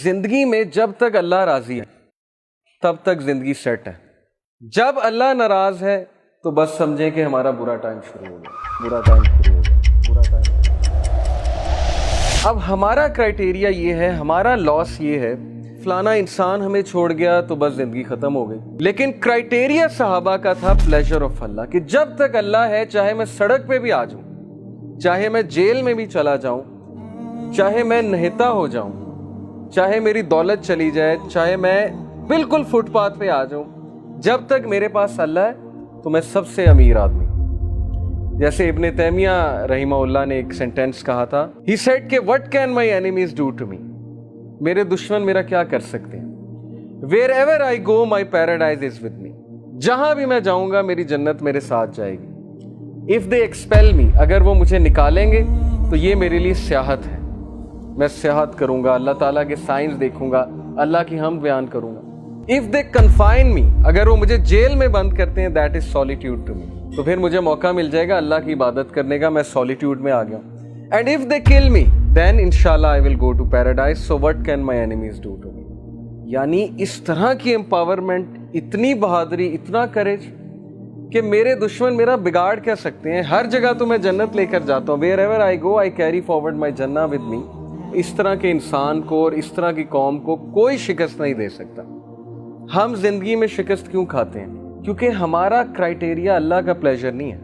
زندگی میں جب تک اللہ راضی ہے تب تک زندگی سیٹ ہے. جب اللہ ناراض ہے تو بس سمجھیں کہ ہمارا برا ٹائم شروع ہو گیا. اب ہمارا کرائٹیریا یہ ہے, ہمارا لاس یہ ہے, فلانا انسان ہمیں چھوڑ گیا تو بس زندگی ختم ہو گئی. لیکن کرائٹیریا صحابہ کا تھا پلیجر آف اللہ, کہ جب تک اللہ ہے چاہے میں سڑک پہ بھی آ جاؤں, چاہے میں جیل میں بھی چلا جاؤں, چاہے میں نہتا ہو جاؤں, چاہے میری دولت چلی جائے, چاہے میں بالکل فٹ پاتھ پہ آ جاؤں, جب تک میرے پاس اللہ ہے تو میں سب سے امیر آدمی. جیسے ابن تیمیہ رحمہ اللہ نے ایک سینٹینس کہا تھا, ہی سیڈ کہ what can my enemies do to me, میرے دشمن میرا کیا کر سکتے ہیں. wherever I go my paradise is with me, جہاں بھی میں جاؤں گا میری جنت میرے ساتھ جائے گی. if they expel me, اگر وہ مجھے نکالیں گے تو یہ میرے لیے سیاحت ہے, میں سیاحت کروں گا, اللہ تعالیٰ کے سائنس دیکھوں گا, اللہ کی حمد بیان کروں گا. if they confine me, اگر وہ مجھے جیل میں بند کرتے ہیں, that is solitude to me, تو پھر مجھے موقع مل جائے گا اللہ کی عبادت کرنے کا, میں سولیٹیوڈ میں آ گیا. and if they kill me then inshallah I will go to paradise, so what can my enemies do to me. یعنی اس طرح کی امپاورمنٹ, اتنی بہادری, اتنا کریج کہ میرے دشمن میرا بگاڑ کیا سکتے ہیں. ہر جگہ تو میں جنت لے کر جاتا ہوں, wherever I go I carry forward my jannah with me. اس طرح کے انسان کو اور اس طرح کی قوم کو کوئی شکست نہیں دے سکتا. ہم زندگی میں شکست کیوں کھاتے ہیں؟ کیونکہ ہمارا کرائٹیریا اللہ کا پلیجر نہیں ہے,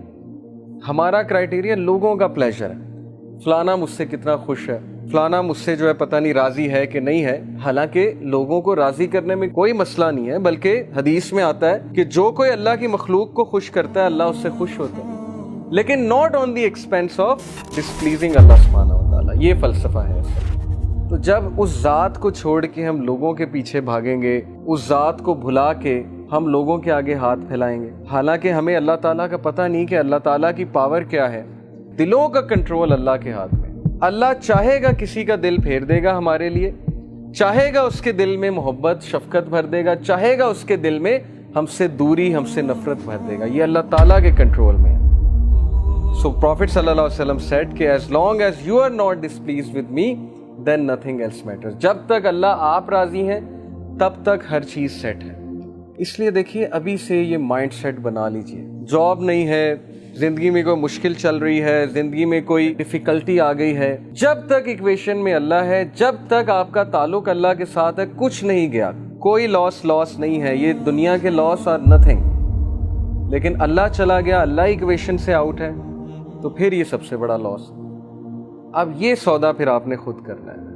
ہمارا کرائٹیریا لوگوں کا پلیجر ہے. فلانا مجھ سے کتنا خوش ہے, فلانا مجھ سے جو ہے پتہ نہیں راضی ہے کہ نہیں ہے. حالانکہ لوگوں کو راضی کرنے میں کوئی مسئلہ نہیں ہے, بلکہ حدیث میں آتا ہے کہ جو کوئی اللہ کی مخلوق کو خوش کرتا ہے اللہ اس سے خوش ہوتا ہے, لیکن not on the expense of displeasing اللہ سبحانہ و تعالیٰ. یہ فلسفہ ہے. تو جب اس ذات کو چھوڑ کے ہم لوگوں کے پیچھے بھاگیں گے, اس ذات کو بھلا کے ہم لوگوں کے آگے ہاتھ پھیلائیں گے, حالانکہ ہمیں اللہ تعالیٰ کا پتہ نہیں کہ اللہ تعالیٰ کی پاور کیا ہے. دلوں کا کنٹرول اللہ کے ہاتھ میں. اللہ چاہے گا کسی کا دل پھیر دے گا ہمارے لیے, چاہے گا اس کے دل میں محبت شفقت بھر دے گا, چاہے گا اس کے دل میں ہم سے دوری ہم سے نفرت بھر دے گا. یہ اللہ تعالیٰ کے کنٹرول میں ہے. So Prophet صلی اللہ علیہ وسلم said کہ as long as you are not displeased with me then nothing else matters. جب تک اللہ آپ راضی ہیں تب تک ہر چیز سیٹ ہے. اس لیے دیکھیے ابھی سے یہ مائنڈ سیٹ بنا لیجئے. جاب نہیں ہے, زندگی میں کوئی مشکل چل رہی ہے, زندگی میں کوئی ڈیفیکلٹی آ گئی ہے, جب تک ایکویشن میں اللہ ہے, جب تک آپ کا تعلق اللہ کے ساتھ ہے, کچھ نہیں گیا, کوئی لاس نہیں ہے. یہ دنیا کے لاس آر نتھنگ. لیکن اللہ چلا گیا, اللہ ایکویشن سے آؤٹ ہے, تو پھر یہ سب سے بڑا لاس. اب یہ سودا پھر آپ نے خود کرنا ہے.